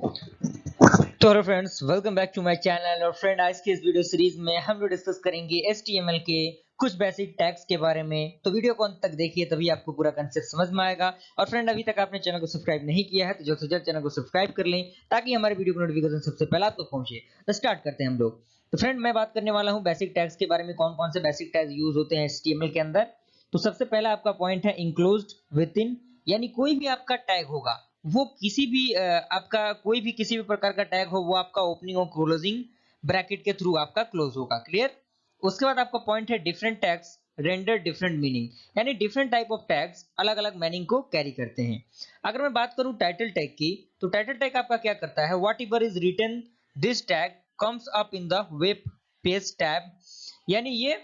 तो hello friends, welcome back to my channel. और friend, आज की इस वीडियो सीरीज में हम लोग डिस्कस करेंगे HTML के कुछ बेसिक टैग्स के बारे में। तो वीडियो को अंत तक देखिए, तभी आपको पूरा कंसेप्ट समझ में आएगा। और फ्रेंड, अभी तक आपने चैनल को सब्सक्राइब नहीं किया है तो जल्द से जल्द चैनल को सब्सक्राइब कर लें, ताकि हमारे वीडियो को नोटिफिकेशन सबसे पहले आपको पहुंचे। तो स्टार्ट करते हैं हम लोग। तो फ्रेंड, मैं बात करने वाला हूँ बेसिक टैग्स के बारे में, कौन कौन से बेसिक टैग्स यूज होते हैं HTML के अंदर। तो सबसे पहला आपका पॉइंट है इंक्लोज्ड विद इन, यानी कोई भी आपका टैग होगा वो किसी भी आपका कोई भी किसी भी प्रकार का टैग हो, वो आपका ओपनिंग और क्लोजिंग ब्रैकेट के थ्रू आपका क्लोज होगा। क्लियर। उसके बाद आपका पॉइंट है different tags render different meaning, यानी डिफरेंट टाइप ऑफ टैग्स अलग अलग मीनिंग को कैरी करते हैं। अगर मैं बात करूं टाइटल टैग की, तो टाइटल टैग आपका क्या करता है, whatever is written this tag comes up in the web page tab, यानी ये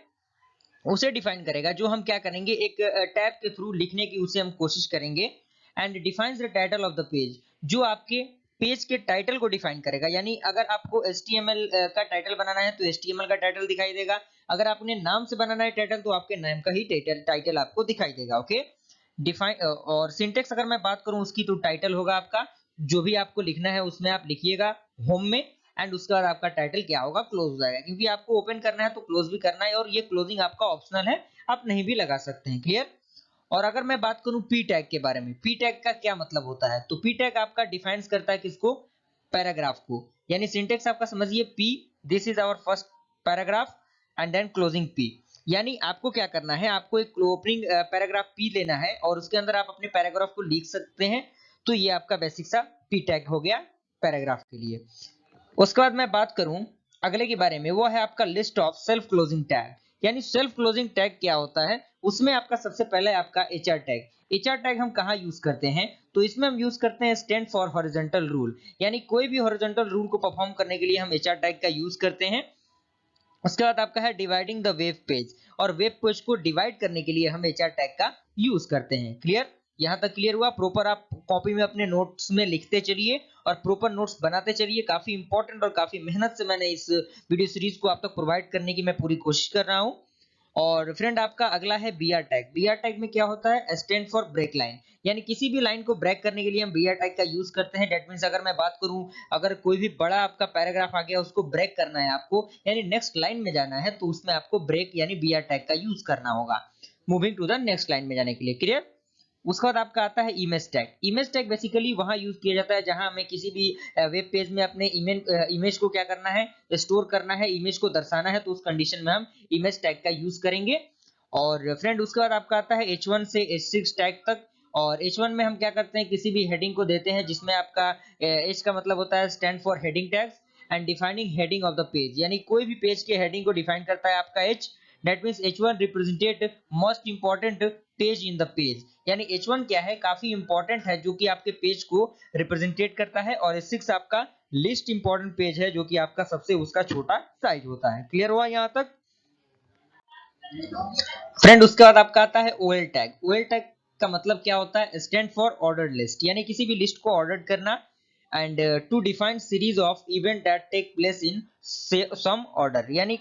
उसे डिफाइन करेगा जो हम क्या करेंगे, एक टैब के थ्रू लिखने की उसे हम कोशिश करेंगे। And defines the title of the page, जो आपके पेज के टाइटल को डिफाइन करेगा। यानी अगर आपको HTML का टाइटल बनाना है तो HTML का टाइटल दिखाई देगा, अगर आपने नाम से बनाना है टाइटल तो आपके नाम का ही टाइटल आपको दिखाई देगा। ओके। डिफाइन और सिंटेक्स अगर मैं बात करूं उसकी, तो टाइटल होगा आपका, जो भी आपको लिखना है उसमें आप लिखिएगा होम में, एंड उसके बाद आपका टाइटल क्या होगा, क्लोज हो जाएगा, क्योंकि आपको ओपन करना है तो क्लोज भी करना है, और ये क्लोजिंग आपका ऑप्शनल है, आप नहीं भी लगा सकते हैं। क्लियर। और अगर मैं बात करूं पी टैग के बारे में, पी टैग का क्या मतलब होता है, तो पी टैग आपका डिफाइंस करता है किसको, पैराग्राफ को। यानी सिंटेक्स आपका समझिए, P this is our first paragraph and then closing P. यानी आपको क्या करना है, आपको एक ओपनिंग पैराग्राफ पी लेना है और उसके अंदर आप अपने पैराग्राफ को लिख सकते हैं। तो ये आपका बेसिक सा पी टैग हो गया पैराग्राफ के लिए। उसके बाद मैं बात करूं अगले के बारे में, वो है आपका list of self closing tag. यानी सेल्फ क्लोजिंग टैग क्या होता है, उसमें आपका सबसे पहले आपका HR टैग। HR टैग हम कहाँ यूज करते हैं, तो इसमें हम यूज करते हैं स्टैंड फॉर हॉरिजॉन्टल रूल, यानी कोई भी हॉरिजॉन्टल रूल को परफॉर्म करने के लिए हम HR टैग का यूज करते हैं। उसके बाद आपका है डिवाइडिंग द वेब पेज, और वेब पेज को डिवाइड करने के लिए हम HR टैग का यूज करते हैं। क्लियर। यहां तक क्लियर हुआ। प्रॉपर आप कॉपी में अपने नोट्स में लिखते चलिए और प्रॉपर नोट्स बनाते चलिए। काफी इंपॉर्टेंट और काफी मेहनत से मैंने इस वीडियो सीरीज को आप तक प्रोवाइड करने की मैं पूरी कोशिश कर रहा हूं। और फ्रेंड, आपका अगला है BR टैग। BR टैग में क्या होता है, स्टैंड फॉर ब्रेक लाइन, यानी किसी भी लाइन को ब्रेक करने के लिए हम BR टैग का यूज करते हैं। दैट मींस अगर मैं बात करूं, अगर कोई भी बड़ा आपका पैराग्राफ आ गया, उसको ब्रेक करना है आपको, यानी नेक्स्ट लाइन में जाना है, तो उसमें आपको ब्रेक यानी BR टैग का यूज करना होगा, moving to the next line में जाने के लिए। क्लियर। उसके बाद आपका आता है image tag. Image tag basically वहां यूज किया जाता है जहां हमें किसी भी वेब पेज में अपने इमेज को क्या करना है, स्टोर करना है, इमेज को दर्शाना है, तो उस कंडीशन में हम इमेज टैग का यूज करेंगे। और फ्रेंड, उसके बाद आपका आता है H1 से H6 टैग तक। और H1 में हम क्या करते हैं, किसी भी हेडिंग को देते हैं जिसमें आपका H का मतलब होता है stand for heading tags and defining heading of the page, यानी कोई भी पेज के हेडिंग को डिफाइन करता है आपका H। That means H1 represented most important page in the page, यानी H1 क्या है, काफी इंपॉर्टेंट है, जो कि आपके पेज को रिप्रेजेंटेट करता है। और H6 आपका लिस्ट इंपॉर्टेंट पेज है, जो कि आपका सबसे उसका छोटा साइज होता है। क्लियर हुआ यहाँ तक। फ्रेंड, उसके बाद आपका आता है OL टैग। OL टैग का मतलब क्या होता है, स्टैंड फॉर ऑर्डर्ड लिस्ट, यानी किसी भी लिस्ट को ऑर्डर करना। And to define series of event that take place in some order, यानी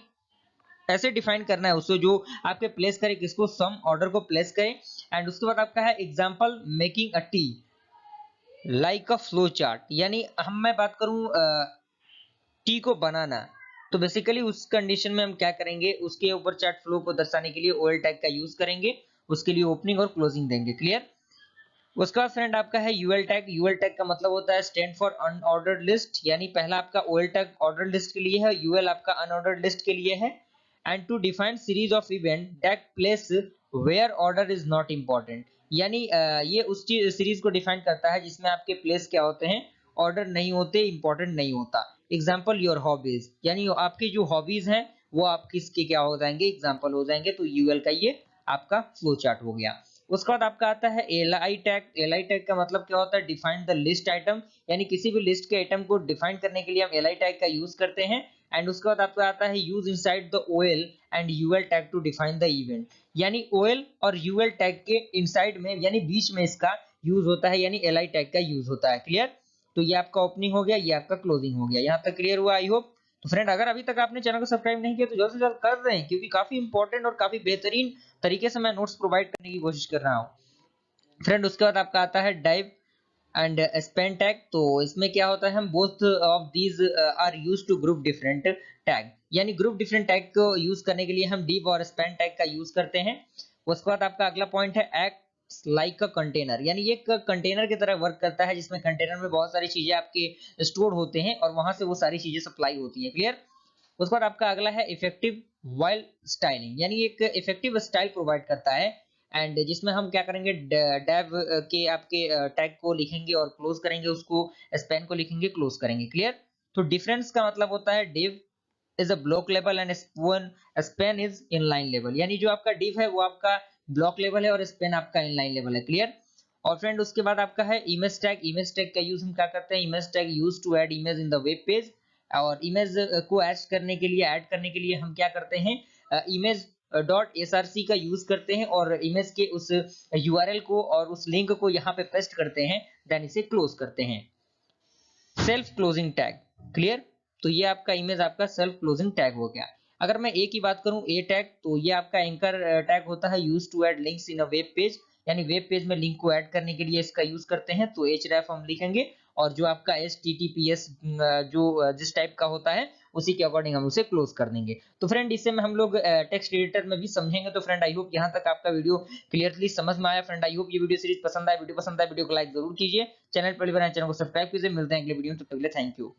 ऐसे डिफाइन करना है उसको जो आपके प्लेस करे, किसको, सम ऑर्डर को प्लेस करे। एंड उसके बाद आपका है example making a T like a flow chart, यानी हम मैं बात करूं टी को बनाना, तो बेसिकली उस कंडीशन में हम क्या करेंगे, उसके ऊपर चार्ट फ्लो को दर्शाने के लिए OL टैग का यूज करेंगे, उसके लिए ओपनिंग और क्लोजिंग देंगे। क्लियर। उसका फ्रेंड आपका है यूएल टैग। यूएल टैग का मतलब होता है स्टैंड फॉर अनऑर्डर्ड लिस्ट, यानी पहला आपका OL टैग ऑर्डर्ड लिस्ट के लिए है, यूएल आपका अनऑर्डर्ड लिस्ट के लिए है। And to define series of event that place where order is not important, यानी ये उस सीरीज को डिफाइन करता है जिसमें आपके प्लेस क्या होते हैं, ऑर्डर नहीं होते, इंपॉर्टेंट नहीं होता। एग्जाम्पल योर हॉबीज, यानी आपकी जो हॉबीज हैं वो आप किसके क्या हो जाएंगे, एग्जाम्पल हो जाएंगे। तो यूएल का ये आपका फ्लो चार्ट हो गया। उसके बाद आपका आता है एलआई टैग। एलआई टैग का मतलब क्या होता है, डिफाइन द लिस्ट आइटम, यानी किसी भी लिस्ट के आइटम को डिफाइन करने के लिए हम एलआई टैग का यूज करते हैं। एंड उसके बाद आपका आता है use inside the OL and UL tag to define the event, यानी ओएल और यूएल टैग के इनसाइड में यानी बीच में इसका यूज होता है, यानी एलआई टैग का यूज होता है। क्लियर। तो ये आपका ओपनिंग हो गया, ये आपका क्लोजिंग हो गया। यहाँ तक क्लियर हुआ, आई होप। तो फ्रेंड, अगर अभी तक आपने चैनल को सब्सक्राइब नहीं किया तो जल्द से जल्द कर दें, क्योंकि काफी इंपॉर्टेंट और काफी बेहतरीन तरीके से मैं नोट्स प्रोवाइड करने की कोशिश कर रहा हूँ। फ्रेंड, उसके बाद आपका आता है डाइव एंड स्पैन टैग, तो इसमें क्या होता है, हम both of these are used to group different tag, यानी ग्रुप डिफरेंट टैग को यूज करने के लिए हम div और स्पैन टैग का यूज करते हैं। उसके बाद आपका अगला पॉइंट है एक्ट लाइक अ कंटेनर, यानी ये एक कंटेनर की तरह वर्क करता है, जिसमें कंटेनर में बहुत सारी चीजें आपके स्टोर होते हैं और वहां से वो सारी चीजें सप्लाई होती हैं। क्लियर। उसके बाद आपका अगला है इफेक्टिव वाइल स्टाइलिंग, यानी एक इफेक्टिव स्टाइल प्रोवाइड करता है, एंड जिसमें हम क्या करेंगे, डेव के आपके टैग को लिखेंगे और क्लोज करेंगे, उसको स्पैन को लिखेंगे, क्लोज करेंगे। क्लियर। तो डिफरेंस का मतलब होता है div is a block level and span is inline level, यानी जो आपका div है वो आपका ब्लॉक लेवल है और स्पैन आपका इनलाइन लेवल है। क्लियर। और फ्रेंड उसके बाद आपका है इमेज टैग। इमेज टैग का यूज हम क्या करते हैं, image tag use to add image in the web page, और इमेज को ऐड करने के लिए हम क्या करते हैं, इमेज डॉट एसआरसी का यूज करते हैं और इमेज के उस यूआरएल को और उस लिंक को यहाँ पे पेस्ट करते हैं, देन इसे क्लोज करते हैं। Self closing tag. क्लियर। तो ये आपका इमेज आपका सेल्फ क्लोजिंग टैग हो गया। अगर मैं ए की बात करूं, ए टैग, तो ये आपका एंकर टैग होता है, use to add links in a web page, यानी वेब पेज में लिंक को ऐड करने के लिए इसका यूज करते हैं, तो href हम लिखेंगे, और जो आपका https जो जिस टाइप का होता है उसी के अकॉर्डिंग हम उसे क्लोज कर देंगे। तो फ्रेंड इसे में हम लोग टेक्स्ट एडिटर में भी समझेंगे। तो फ्रेंड आई होप यहाँ तक आपका वीडियो क्लियरली समझ में आया। फ्रेंड आई होप ये वीडियो सीरीज पसंद आए, वीडियो को लाइक जरूर कीजिए, चैनल पर बनाए, चैनल को सब्सक्राइब कीजिए। मिलते हैं अगले वीडियो में, तब तक के लिए थैंक यू।